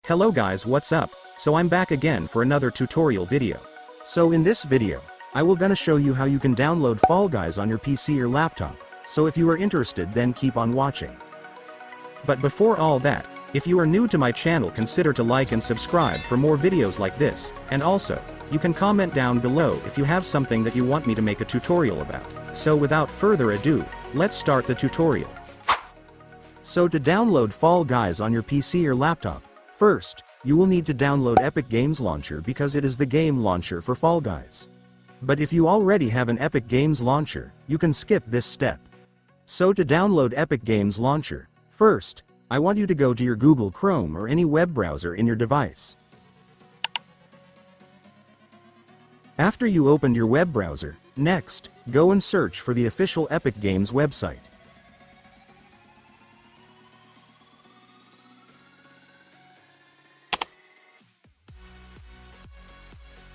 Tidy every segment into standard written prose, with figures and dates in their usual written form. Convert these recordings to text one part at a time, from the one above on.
Hello guys, what's up? So I'm back again for another tutorial video. So in this video, I will gonna show you how you can download Fall Guys on your PC or laptop. So if you are interested, then keep on watching. But before all that, if you are new to my channel, consider to like and subscribe for more videos like this, and also, you can comment down below if you have something that you want me to make a tutorial about. So without further ado, let's start the tutorial. So to download Fall Guys on your PC or laptop, first, you will need to download Epic Games Launcher because it is the game launcher for Fall Guys. But if you already have an Epic Games Launcher, you can skip this step. So to download Epic Games Launcher, first, I want you to go to your Google Chrome or any web browser in your device. After you opened your web browser, next, go and search for the official Epic Games website.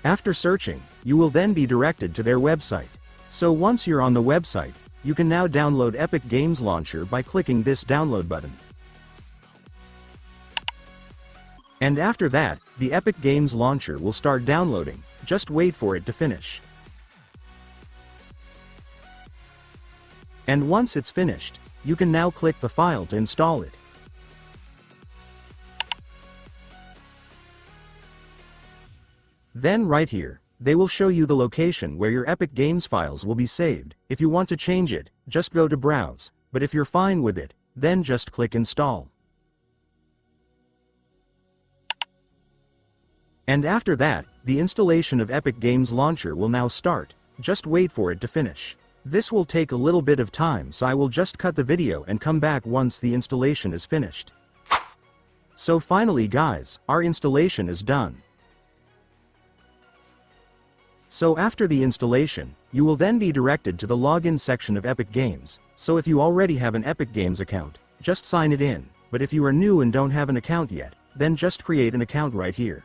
After searching, you will then be directed to their website. So once you're on the website, you can now download Epic Games Launcher by clicking this download button. And after that, the Epic Games Launcher will start downloading, just wait for it to finish. And once it's finished, you can now click the file to install it. Then right here, they will show you the location where your Epic Games files will be saved. If you want to change it, just go to Browse, but if you're fine with it, then just click Install. And after that, the installation of Epic Games Launcher will now start, just wait for it to finish. This will take a little bit of time, so I will just cut the video and come back once the installation is finished. So finally guys, our installation is done. So after the installation, you will then be directed to the login section of Epic Games. So if you already have an Epic Games account, just sign it in, but if you are new and don't have an account yet, then just create an account right here.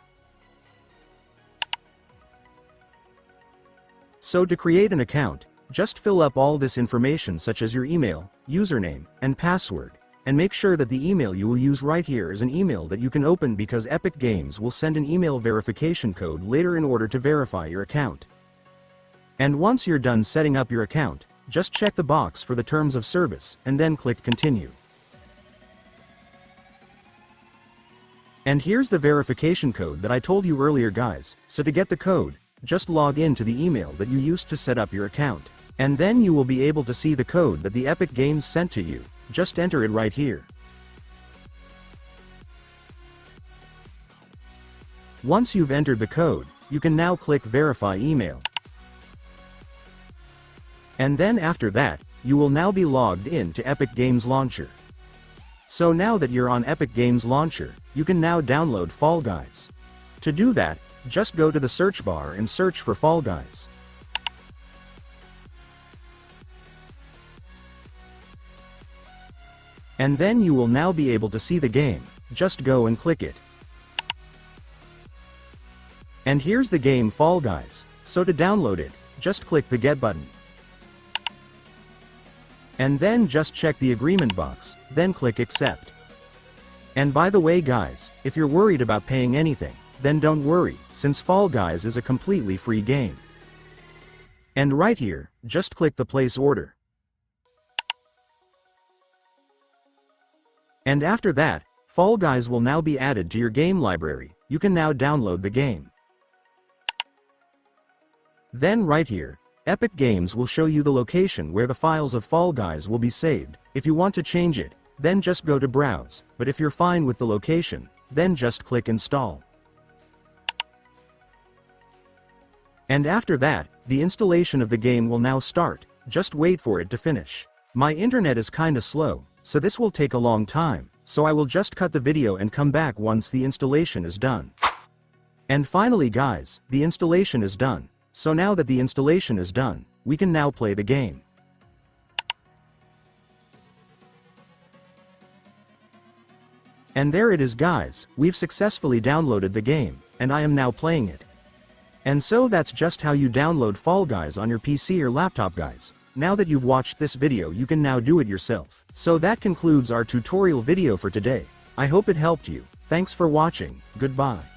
So to create an account, just fill up all this information such as your email, username, and password, and make sure that the email you will use right here is an email that you can open because Epic Games will send an email verification code later in order to verify your account. And once you're done setting up your account, just check the box for the terms of service and then click Continue. And here's the verification code that I told you earlier guys, so to get the code, just log in to the email that you used to set up your account. And then you will be able to see the code that the Epic Games sent to you. Just enter it right here. Once you've entered the code, you can now click Verify Email. And then after that, you will now be logged in to Epic Games Launcher. So now that you're on Epic Games Launcher, you can now download Fall Guys. To do that, just go to the search bar and search for Fall Guys. And then you will now be able to see the game, just go and click it. And here's the game Fall Guys, so to download it, just click the Get button. And then just check the agreement box, then click Accept. And by the way guys, if you're worried about paying anything, then don't worry, since Fall Guys is a completely free game. And right here, just click the Place Order. And after that, Fall Guys will now be added to your game library. You can now download the game. Then right here, Epic Games will show you the location where the files of Fall Guys will be saved. If you want to change it, then just go to Browse, but if you're fine with the location, then just click Install. And after that, the installation of the game will now start. Just wait for it to finish. My internet is kinda slow, so this will take a long time, so I will just cut the video and come back once the installation is done. And finally guys, the installation is done. So now that the installation is done, we can now play the game. And there it is guys, we've successfully downloaded the game, and I am now playing it. And so that's just how you download Fall Guys on your PC or laptop guys. Now that you've watched this video, you can now do it yourself. So that concludes our tutorial video for today. I hope it helped you. Thanks for watching, goodbye.